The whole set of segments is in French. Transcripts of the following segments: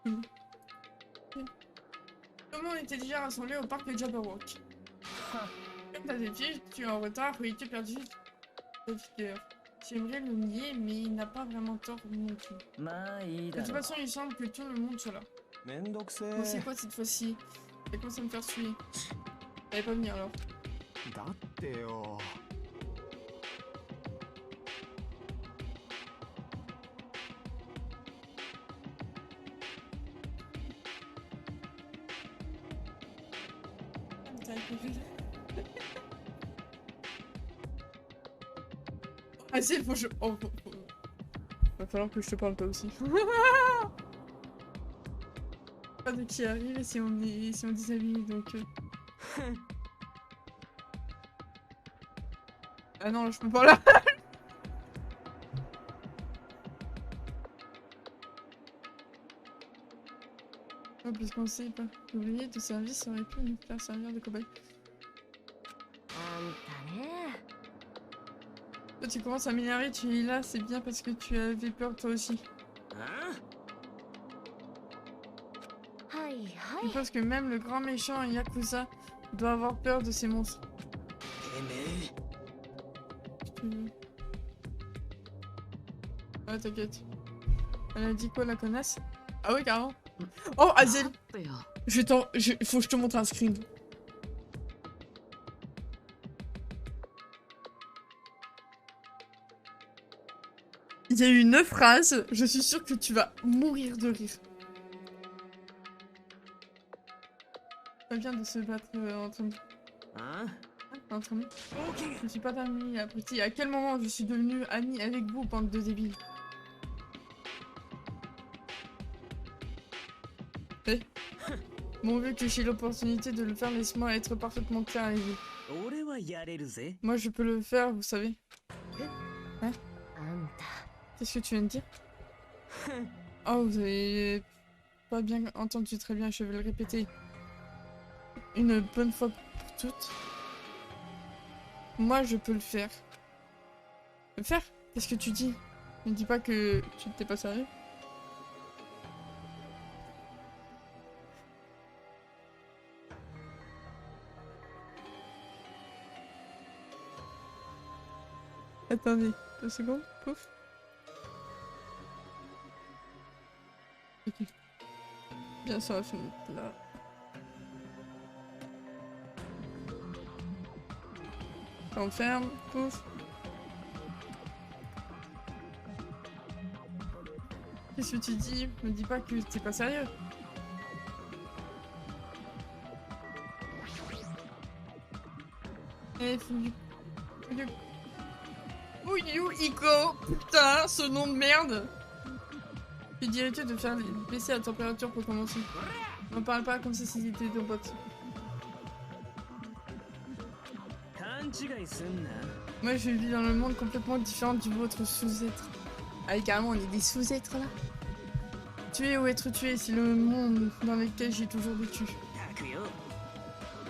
Tout le monde était déjà rassemblé au parc de Jabberwock. Comme t'as des pieds, tu es en retard, oui, tu es perdu. J'aimerais le nier, mais il n'a pas vraiment tort non plus. De toute façon, il semble que tout le monde soit là. Bon, c'est quoi cette fois-ci? Ça commence à me faire suer. T'allais pas venir alors. Ah si, faut que je... Oh, va falloir que je te parle toi aussi. Pas de qui arrive et si on déshabille donc... Ah non, je peux pas là. Non, puisqu'on sait pas. L'ouvrier de service aurait pu nous faire servir de cobaye. Toi, tu commences à m'énerver, tu es là, c'est bien parce que tu avais peur toi aussi. Je pense que même le grand méchant Yakuza doit avoir peur de ces monstres. Ah, t'inquiète. Elle a dit quoi, la connasse? Ah ouais, carrément. Oh, Azel! Faut que je te montre un screen. Il y a eu une phrase, je suis sûre que tu vas mourir de rire. Pas bien de se battre entre nous. Entre nous. Je ne suis pas ta amie, abruti. À quel moment je suis devenue amie avec vous, bande de débiles? Eh. Bon, vu que j'ai l'opportunité de le faire, laisse-moi être parfaitement clair avec vous. Moi, je peux le faire, vous savez. Hein? Qu'est-ce que tu viens de dire? Oh, vous avez pas bien entendu, très bien, je vais le répéter. Une bonne fois pour toutes. Moi, je peux le faire. Le faire? Qu'est-ce que tu dis? Ne dis pas que tu n'étais pas sérieux. Attendez, 2 secondes, pouf. Ok. Bien sûr, la fenêtre là. On ferme, pouf. Qu'est-ce que tu dis? Me dis pas que t'es pas sérieux. Eh, Fuyu. Fuyu Iko. Putain, ce nom de merde. Que dirais-tu de faire baisser la température pour commencer? On parle pas comme si c'était ton pote. Moi, je vis dans le monde complètement différent du vôtre sous-être. Ah, carrément, on est des sous-êtres là. Tuer ou être tué, c'est le monde dans lequel j'ai toujours vécu.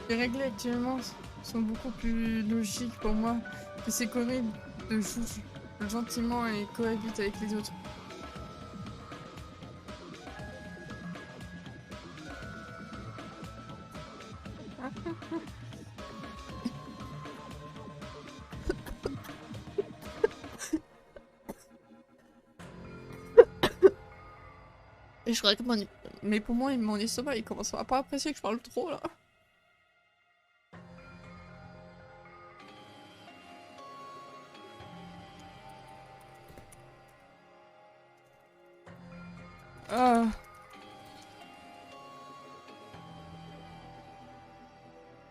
Les règles actuellement sont beaucoup plus logiques pour moi que ces corées de jouer gentiment et cohabitent avec les autres. Et je regarde mes poumons et mon estomac, ils commencent à pas apprécier que je parle trop là.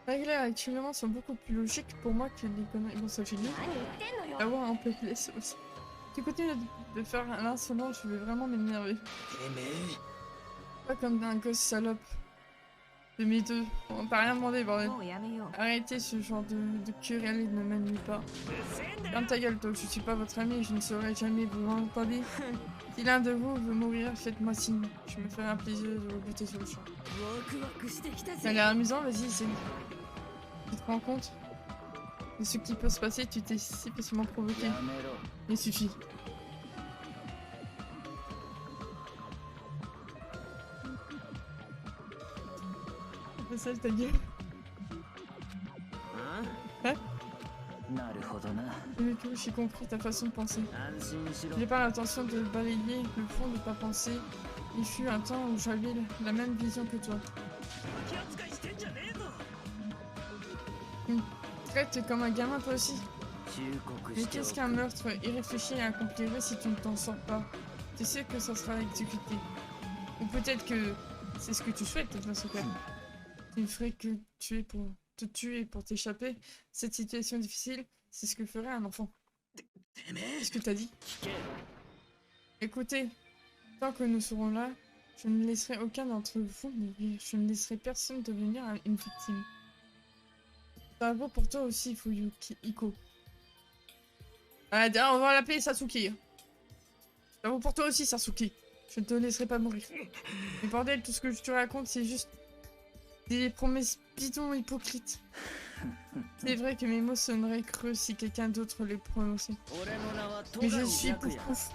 Les règles actuellement sont beaucoup plus logiques pour moi que les conneries. Bon, ça fait mieux. Ah ouais, on peut les laisser aussi. Tu continues de faire l'insolent, je vais vraiment m'énerver. Pas comme un gosse salope. De mes deux. On t'a rien demandé, bordel. Arrêtez ce genre de querelle et ne m'ennuie pas. Ferme ta gueule, toi, je suis pas votre ami et je ne saurais jamais vous entendre. Si l'un de vous veut mourir, faites-moi signe. Je me ferai un plaisir de vous buter sur le champ. Ça a l'air amusant, vas-y, essaye. Tu te rends compte de ce qui peut se passer? Tu t'es si facilement provoqué. Il suffit. C'est ça ta gueule. Hein? Du coup, j'ai compris ta façon de penser. Je n'ai pas l'intention de balayer le fond de ta pensée. Il fut un temps où j'avais la même vision que toi. Traite comme un gamin toi aussi. Mais qu'est-ce qu'un meurtre irréfléchi et accomplirait si tu ne t'en sors pas? Tu sais que ça sera exécuté. Ou peut-être que c'est ce que tu souhaites dans ce cas. Tu ne ferais que te tuer pour t'échapper. Cette situation difficile, c'est ce que ferait un enfant. Qu'est-ce que t'as dit? Écoutez, tant que nous serons là, je ne laisserai aucun d'entre vous mourir. Je ne laisserai personne devenir une victime. Ça vaut pour toi aussi, Fuyuki Iko. Ah, on va l'appeler Sasuke. Ça vaut pour toi aussi, Sasuke. Je ne te laisserai pas mourir. Mais bordel, tout ce que je te raconte, c'est juste des promesses bidons hypocrites. C'est vrai que mes mots sonneraient creux si quelqu'un d'autre les prononçait. Mais je suis pouf pouf.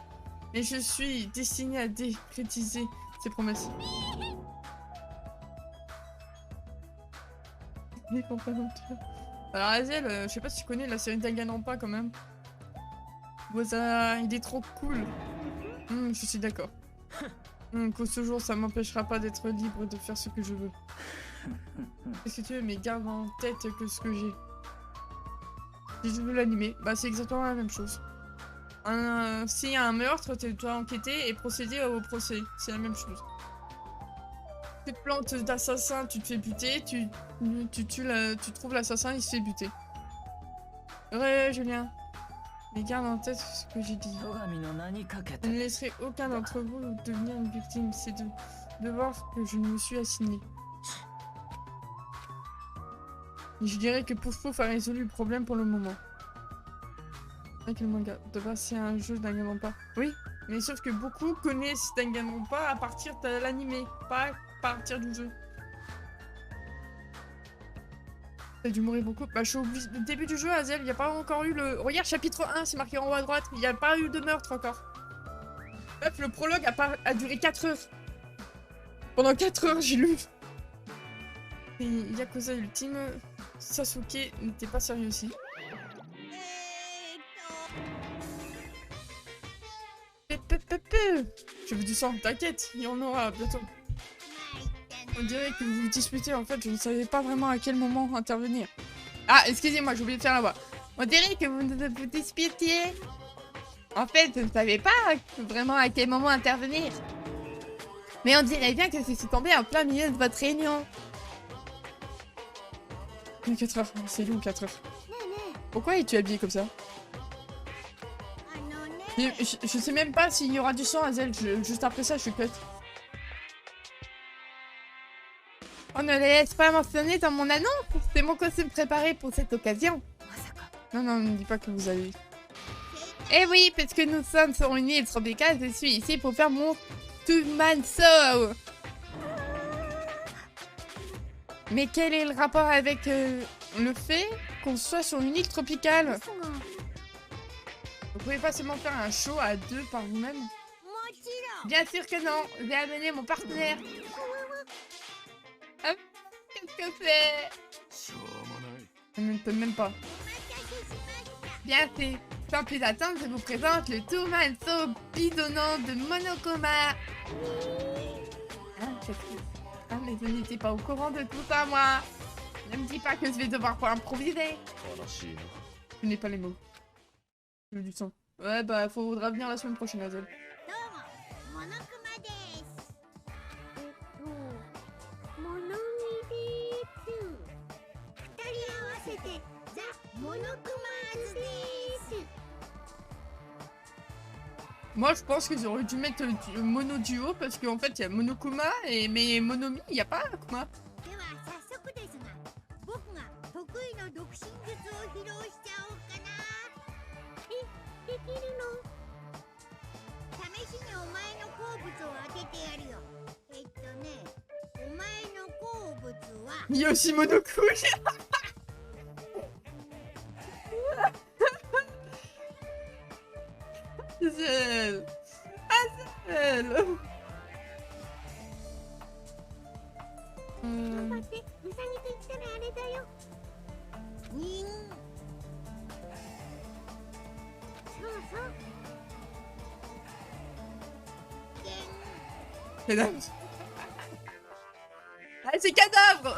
Et je suis destiné à décrétiser ces promesses. Alors Azel, je sais pas si tu connais la série Danganronpa quand même. Waza, il est trop cool. Je suis d'accord. Qu'au ce jour, ça m'empêchera pas d'être libre de faire ce que je veux. Qu'est-ce que tu veux, mais garde en tête que ce que j'ai. Si je veux l'animer, bah c'est exactement la même chose. S'il y a un meurtre, tu dois enquêter et procéder au procès. C'est la même chose. Tu te plantes d'assassin, tu te fais buter, tu trouves l'assassin, il se fait buter. Ouais, Julien. Mais garde en tête ce que j'ai dit. Je ne laisserai aucun d'entre vous devenir une victime. C'est de voir que je me suis assigné. Et je dirais que Pouf Pouf a résolu le problème pour le moment. Avec le manga. De base, c'est un jeu Danganronpa. Oui, mais sauf que beaucoup connaissent Danganronpa à partir de l'animé, pas à partir du jeu. T'as dû mourir beaucoup. Bah, je suis obligée. Le début du jeu, Azel, il n'y a pas encore eu le. Regarde, chapitre 1, c'est marqué en haut à droite. Il n'y a pas eu de meurtre encore. Hop, le prologue a duré 4 heures. Pendant 4 heures, j'ai lu. Et Yakuza Ultime, Sasuke n'était pas sérieux aussi. Je veux du sang, t'inquiète, il y en aura bientôt. On dirait que vous vous disputez, en fait, je ne savais pas vraiment à quel moment intervenir. Ah, excusez-moi, j'ai oublié de faire la voix. On dirait que vous disputiez. En fait, je ne savais pas vraiment à quel moment intervenir. Mais on dirait bien que c'est tombé en plein milieu de votre réunion. 4 heures, c'est long, 4 heures. Pourquoi es-tu habillée comme ça? Je sais même pas s'il y aura du sang, Azel. Juste après ça, je suis cut. On ne les laisse pas mentionner dans mon annonce. C'est mon costume préparé pour cette occasion. Non, non, ne dis pas que vous avez... Eh oui, parce que nous sommes sur une île tropicale, je suis ici pour faire mon two-man show. Mais quel est le rapport avec le fait qu'on soit sur une île tropicale? Vous pouvez pas seulement faire un show à 2 par vous-même? Bien sûr que non, j'ai amené mon partenaire. Hop, qu'est-ce que c'est? Je ne peux même pas. Bien fait. Sans plus attendre, je vous présente le two-man show bidonnant de Monokuma. Ah, mais je n'étais pas au courant de tout ça, moi. Ne me dis pas que je vais devoir improviser. Je n'ai pas les mots. Je veux du sang. Ouais, bah, faudra venir la semaine prochaine, Azel. Moi, je pense qu'ils auraient dû mettre Mono Duo parce qu'en fait, il y a Monokuma et mais Monomi, il n'y a pas Kuma. Il y a aussi Monokouille. Azel. Azel. Cadavre. Ah, c'est cadavre.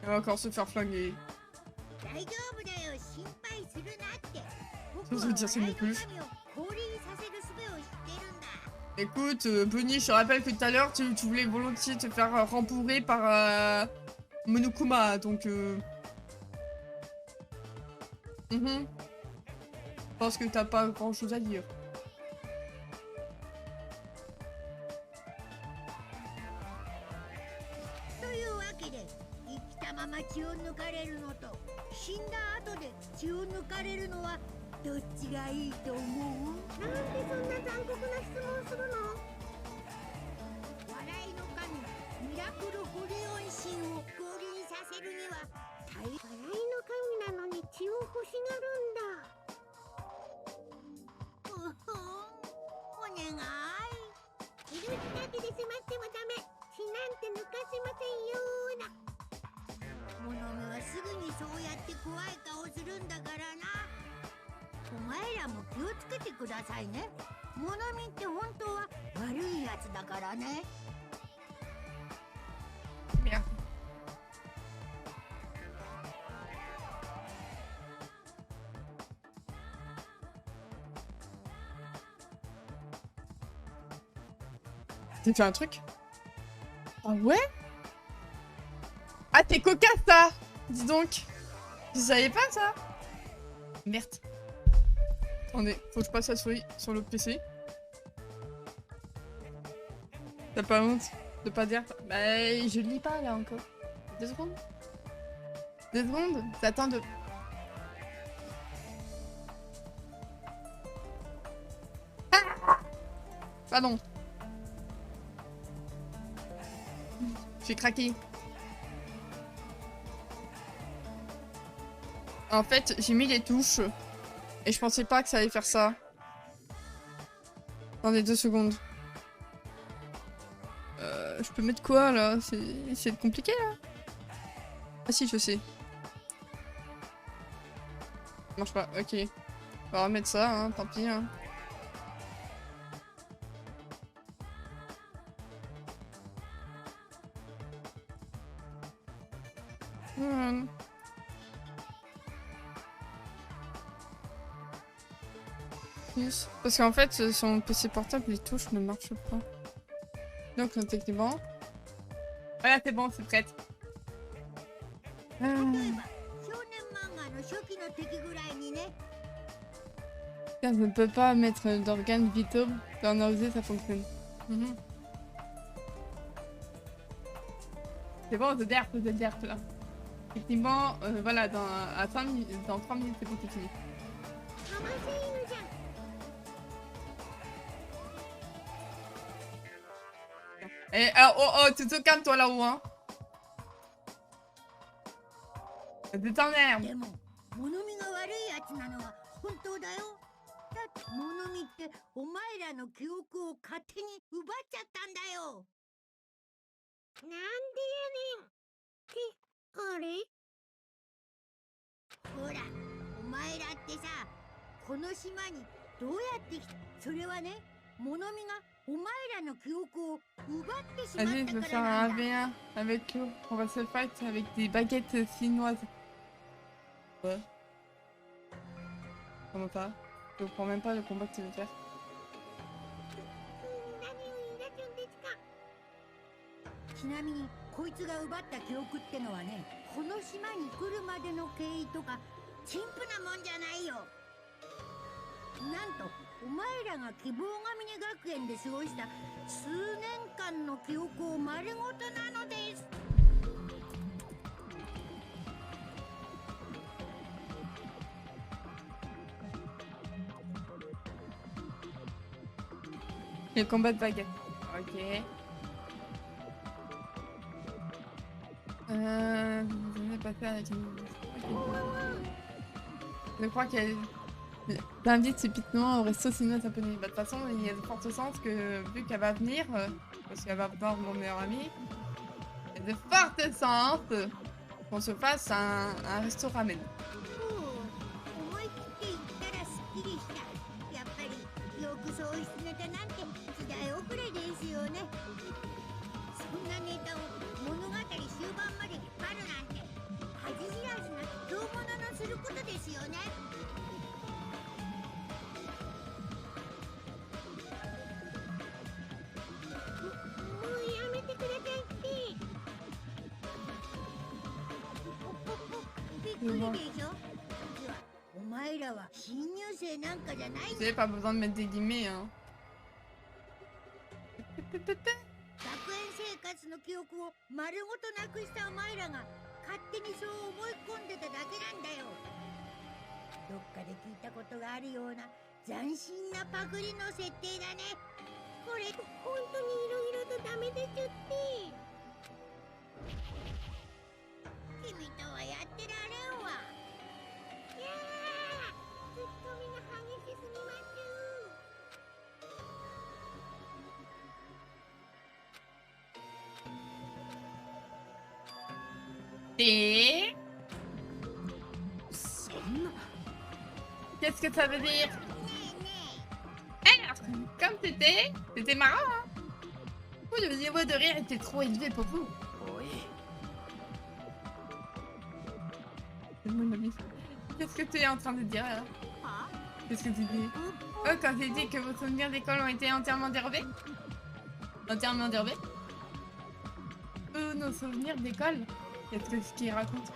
Elle va encore se faire flinguer. Ça veut dire c'est une plus. Écoute, Bunny, je te rappelle que tout à l'heure, tu voulais volontiers te faire rembourrer par Monokuma, donc Je pense que t'as pas grand chose à dire. Merde. T'as fait un truc? Ah ouais? Ah, t'es cocasse, ça! Dis donc. Je savais pas, ça? Merde. Attendez, faut que je passe la souris sur le PC. T'as pas honte de pas dire? Bah, je lis pas, là, encore. 2 secondes. 2 secondes? T'attends de... Ah! Pardon. J'ai craqué. En fait, j'ai mis les touches. Et je pensais pas que ça allait faire ça. Attendez 2 secondes. Je peux mettre quoi là? C'est compliqué là? Ah si, je sais. Ça marche pas, ok. On va remettre ça, hein, tant pis. Hein. Parce qu'en fait, sur mon PC portable, les touches ne marchent pas. Donc, techniquement... Voilà, c'est bon, c'est prête. Ça ne peut pas mettre d'organes vitaux dans nausée, ça fonctionne. C'est bon, c'est derp là. Effectivement, voilà, dans 3 minutes, c'est bon, c'est fini. Et oh, tu te calmes toi là-haut, hein. C'est ta merde. Vas-y, je veux faire un AV1 avec eux. On va se fight avec des baguettes chinoises. Ouais. Comment ça? Je comprends même pas le combat que tu veux faire. Le combat de baguette. Ok. Vous venez passer avec une... Je crois qu'elle t'invite subitement au resto sinon ça peut venir. Bah, de toute façon, il y a de fortes chances que, vu qu'elle va venir, parce qu'elle va voir mon meilleur ami, il y a de fortes chances qu'on se fasse un resto ramen. Vous avez pas besoin de mettre des guillemets, hein. の記憶を丸ごとなくしたお前らが勝手にそう思い込んでただけなんだよ。どっかで聞いたことがあるような斬新なパクリの設定だね。これ本当にいろいろとダメでしょって。君とはやってられんわ。いやー、ツッコミが激しすぎます。Et... Qu'est-ce que ça veut dire? Alors, comme c'était marrant, hein? Oui, le niveau de rire était trop élevé pour vous. Qu'est-ce que tu es en train de dire là? Qu'est-ce que tu dis? Oh, quand j'ai dit que vos souvenirs d'école ont été entièrement dérobés? Entièrement dérobés? Nos souvenirs d'école? Qu'est-ce qu'il raconte?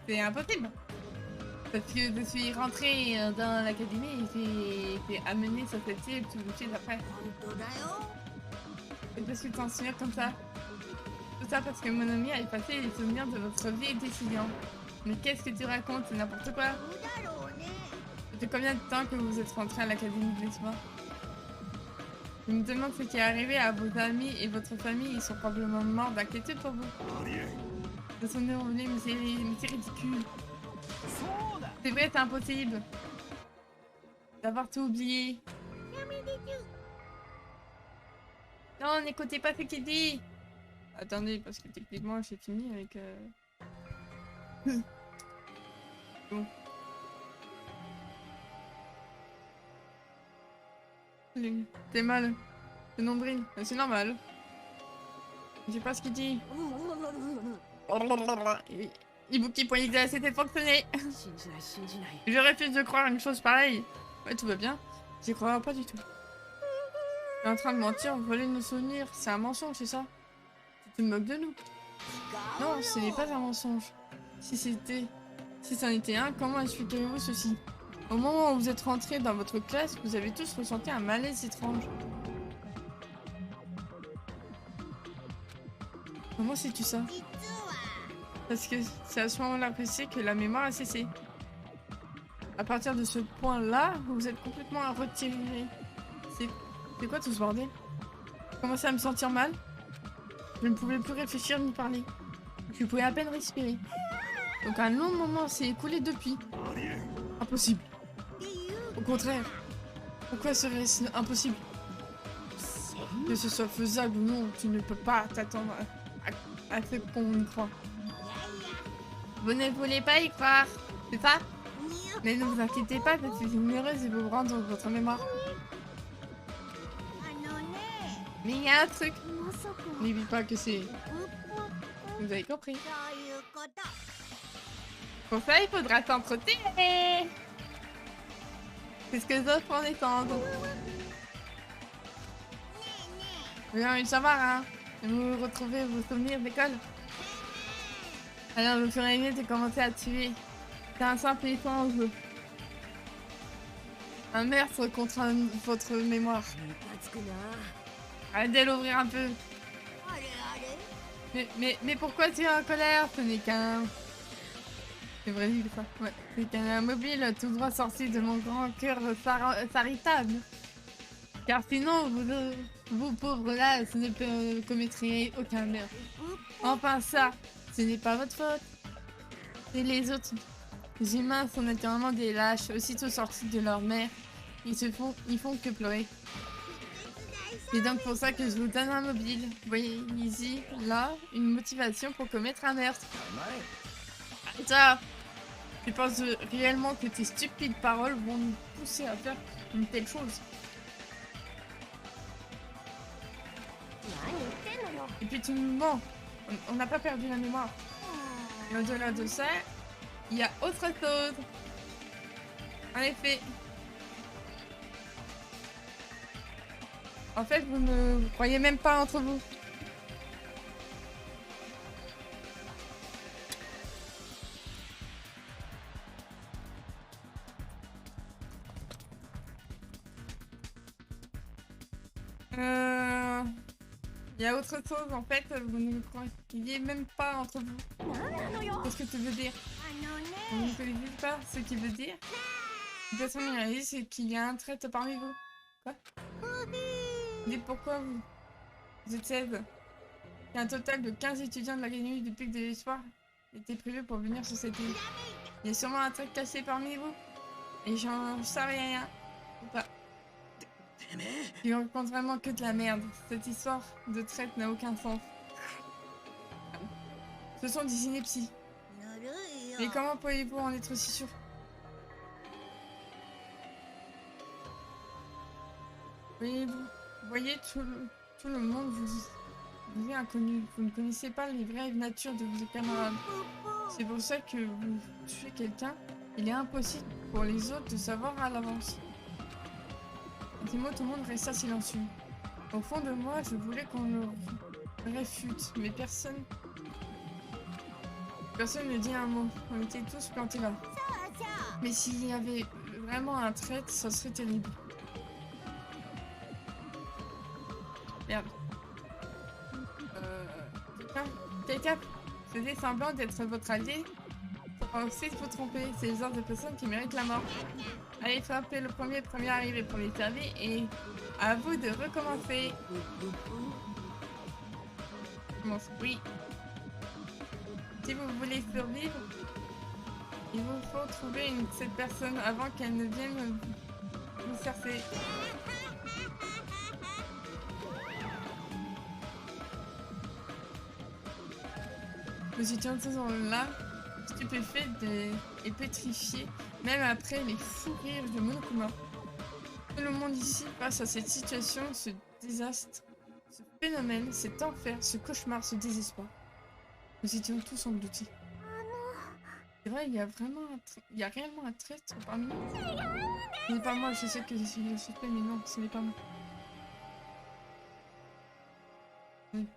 C'est impossible. Parce que je suis rentrée dans l'académie et j'ai amené sur cette île tout de suite après. Et parce que tu t'en souviens comme ça. Tout ça parce que mon ami a effacé les souvenirs de votre vie d'étudiant. Mais qu'est-ce que tu racontes? C'est n'importe quoi. Ça fait combien de temps que vous êtes rentré à l'académie de l'espoir? Je me demande ce qui est arrivé à vos amis et votre famille. Ils sont probablement morts d'inquiétude pour vous. De son nez revenu, mais c'est ridicule. C'est vrai, c'est impossible d'avoir tout oublié. Non, n'écoutez pas ce qu'il dit. Attendez, parce que techniquement, j'ai fini avec... Bon. T'es mal. C'est nombril. C'est normal. Je sais pas ce qu'il dit. Ibuki pour essayer de fonctionner. Je refuse de croire une chose pareille. Ouais, tout va bien. J'y crois pas du tout. Tu es en train de mentir, voler nos souvenirs. C'est un mensonge, c'est ça? Tu te moques de nous? Non, ce n'est pas un mensonge. Si c'en était un, comment expliquez-vous ceci? Au moment où vous êtes rentrés dans votre classe, vous avez tous ressenti un malaise étrange. Comment sais-tu ça? Parce que c'est à ce moment-là précis que la mémoire a cessé. À partir de ce point-là, vous êtes complètement retiré. C'est quoi tout ce bordel? Je commençais à me sentir mal. Je ne pouvais plus réfléchir ni parler. Je pouvais à peine respirer. Donc un long moment s'est écoulé depuis. Impossible. Au contraire. Pourquoi serait-ce impossible? Que ce soit faisable ou non, tu ne peux pas t'attendre à ce qu'on y croit. Vous ne voulez pas y croire, c'est ça? Mais ne vous inquiétez pas, je suis généreuse et vous rendre votre mémoire. Mais il y a un truc. N'oublie pas que c'est... Vous avez compris. Pour ça, il faudra s'entretenir. C'est ce que j'offre en étendre. Vous avez envie de savoir, hein? Vous retrouvez vos souvenirs d'école. Alors, vous ferez mieux de commencer à tuer. C'est un simple échange. Un meurtre contre votre mémoire. Arrêtez de l'ouvrir un peu. Mais pourquoi tu es en colère? Ce n'est qu'un... C'est vrai, ça. Ouais. C'est qu'un mobile tout droit sorti de mon grand cœur charitable. Car sinon, vous pauvres là, ce ne commettriez aucun meurtre. Enfin ça, ce n'est pas votre faute. Et les autres humains sont naturellement des lâches, aussitôt sortis de leur mère. Ils font que pleurer. C'est donc pour ça que je vous donne un mobile. Voyez ici, là, une motivation pour commettre un meurtre. Ça, tu penses réellement que tes stupides paroles vont nous pousser à faire une telle chose? Et puis tu nous mens. On n'a pas perdu la mémoire. Et au-delà de ça, il y a autre chose. En effet. En fait, vous ne croyez même pas entre vous. Il y a autre chose, en fait, vous ne croyez même pas entre vous. Qu'est-ce que tu veux dire? Vous ne connaissez pas ce qu'il veut dire? De toute façon, il réalise c'est qu'il y a un traître parmi vous. Quoi? Dites pourquoi vous êtes 16. Il y a un total de 15 étudiants de l'Académie du Pic de l'Espoir étaient prévus pour venir sur cette île. Il y a sûrement un traître caché parmi vous. Et j'en sais rien. Enfin, il raconte vraiment que de la merde. Cette histoire de traite n'a aucun sens. Ce sont des inepties. Mais comment pourriez-vous en être si sûr? Voyez, tout le monde vous est inconnu. Vous ne connaissez pas les vraies natures de vos camarades. C'est pour ça que vous tuez quelqu'un. Il est impossible pour les autres de savoir à l'avance. À ces mots, tout le monde resta silencieux. Au fond de moi, je voulais qu'on le réfute, mais personne ne dit un mot. On était tous plantés là. Mais s'il y avait vraiment un traître, ça serait terrible. Merde. Quelqu'un faisait semblant d'être votre allié pour essayer de vous tromper. C'est le genre de personnes qui méritent la mort. Allez, frappez le premier arrivé pour les servir et à vous de recommencer. Oui. Si vous voulez survivre, il vous faut trouver cette personne avant qu'elle ne vienne vous chercher. Nous étions tous là, stupéfaits et pétrifiés, même après les fous rires de Monokuma. Tout le monde ici, face à cette situation, ce désastre, ce phénomène, cet enfer, ce cauchemar, ce désespoir. Nous étions tous engloutis. C'est vrai, il y a réellement un traître parmi nous. Ce n'est pas moi, je sais que je suis le suspect, mais non, ce n'est pas moi. Oui.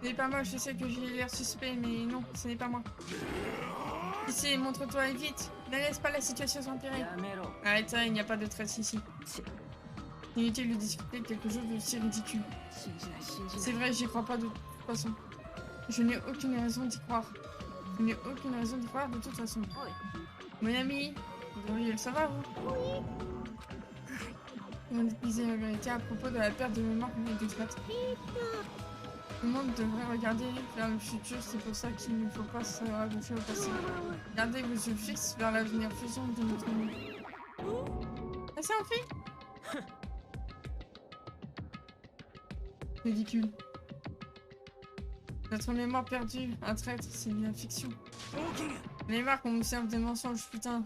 Ce n'est pas moi, je sais que j'ai l'air suspect, mais non, ce n'est pas moi. Ici, montre-toi et vite. Ne laisse pas la situation s'empirer. Arrête ça, il n'y a pas de trace ici. Inutile de discuter de quelque chose de si ridicule. C'est vrai, j'y crois pas de toute façon. Je n'ai aucune raison d'y croire. Je n'ai aucune raison d'y croire de toute façon. Mon ami, vous devriez le savoir, vous. On disait la vérité à propos de la perte de mémoire et des traîtres. Tout le monde devrait regarder vers le futur, c'est pour ça qu'il ne faut pas se raccrocher au passé. Gardez vos yeux fixes vers l'avenir faisant de notre monde. Ah, c'est en fait ridicule. Notre mémoire perdue, un traître, c'est de la fiction. Les marques, on nous serve des mensonges, putain.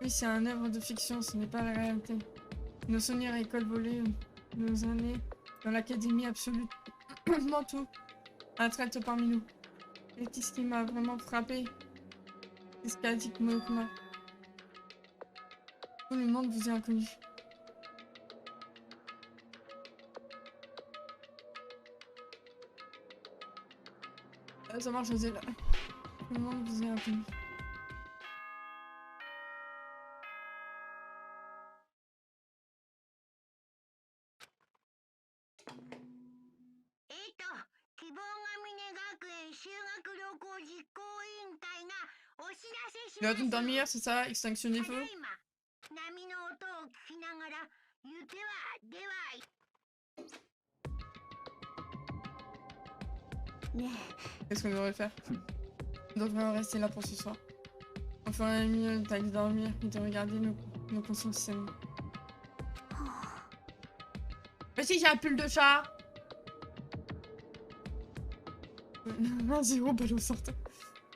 Oui, c'est un œuvre de fiction, ce n'est pas la réalité. Nos souvenirs à école volée, nos années dans l'académie absolue. Tout. Un traître parmi nous. Et qu'est-ce qui m'a vraiment frappé? C'est ce qu'a dit Monokuma. Tout le monde vous est inconnu. Ça marche, vas-y là. Tout le monde vous est appelé. Il va tout dormir, c'est ça? Extinction des feux? Qu'est-ce qu'on devrait faire? On devrait rester là pour ce soir. Enfin, mieux d'aller dormir et de regarder nos consciences saines. Mais si, j'ai un pull de chat! Un zéro balle au sortant.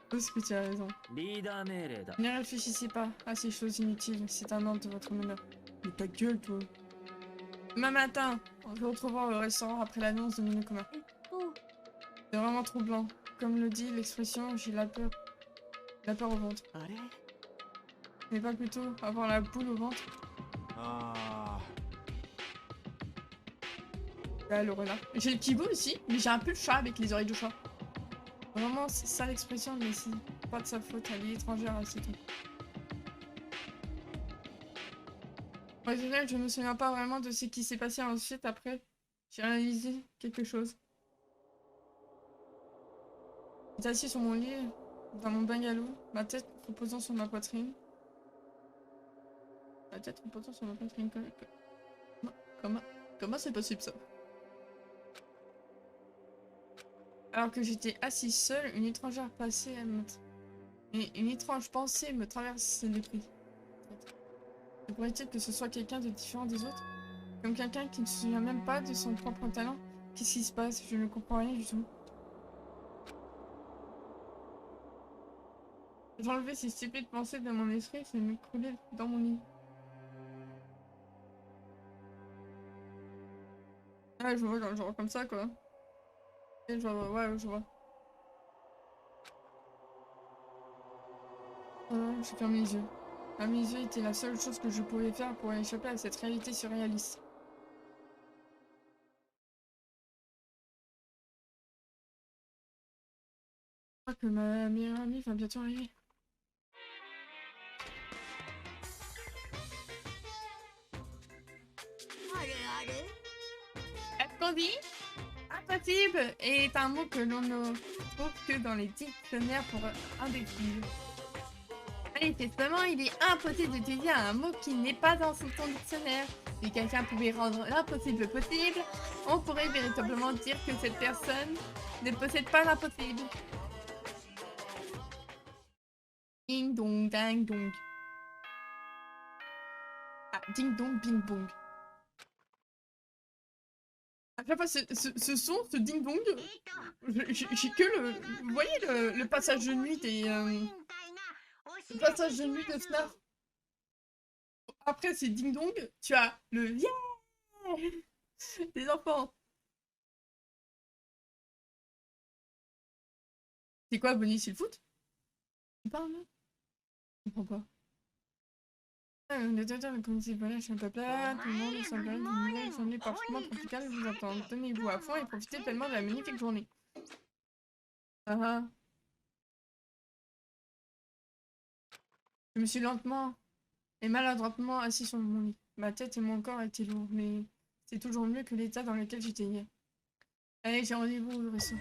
Parce que tu as raison. Ne réfléchissez pas à ces choses inutiles, c'est un ordre de votre honneur. Mais ta gueule, toi. Demain matin, on se retrouvera au restaurant après l'annonce de Minokoma. C'est vraiment troublant. Comme le dit l'expression, j'ai la peur. La peur au ventre. Mais pas plutôt avoir la boule au ventre. Là, le renard. J'ai le kibo aussi, mais j'ai un peu le chat avec les oreilles de chat. Vraiment, c'est ça l'expression, mais c'est pas de sa faute, elle est étrangère, c'est tout. En général, je me souviens pas vraiment de ce qui s'est passé ensuite après. J'ai réalisé quelque chose. J'étais assis sur mon lit, dans mon bungalow, ma tête reposant sur ma poitrine. Ma tête reposant sur ma poitrine. Comment c'est possible ça? Alors que j'étais assis seule, une étrangère passée une étrange pensée me traverse l'esprit. Se pourrait-il que ce soit quelqu'un de différent des autres? Comme quelqu'un qui ne se souvient même pas de son propre talent? Qu'est-ce qui se passe? Je ne comprends rien du tout. J'ai enlevé ces stupides pensées de mon esprit, c'est m'écrouler dans mon lit. Ah, je vois genre comme ça, quoi. Et genre, ouais, je vois. Voilà, je ferme les yeux. Mes yeux étaient la seule chose que je pouvais faire pour échapper à cette réalité surréaliste. Je crois que ma meilleure amie va bientôt arriver. Est-ce qu'on dit? Impossible est un mot que l'on ne trouve que dans les dictionnaires pour indécrire. Manifestement, il est impossible d'utiliser un mot qui n'est pas dans son dictionnaire. Si quelqu'un pouvait rendre l'impossible possible, on pourrait véritablement dire que cette personne ne possède pas l'impossible. Ding dong, ding dong. Ah, ding dong, bing bong. À chaque fois, ce son, ce ding dong, j'ai que le. Vous voyez le passage de nuit des. Le passage de nuit de FNAF. Après, c'est ding dong, tu as le yeah des enfants. C'est quoi, Bonnie, c'est le foot? Tu parles, là? Je comprends pas. Comme si voilà, je suis un peu plat, tout le monde s'appelle, une nouvelle journée parfaitement tropicale vous attend. Donnez-vous à fond et profitez pleinement de la magnifique journée. Ah ah. Je me suis lentement et maladroitement assis sur mon lit. Ma tête et mon corps étaient lourds, mais c'est toujours mieux que l'état dans lequel j'étais hier. Allez, j'ai rendez-vous au resto.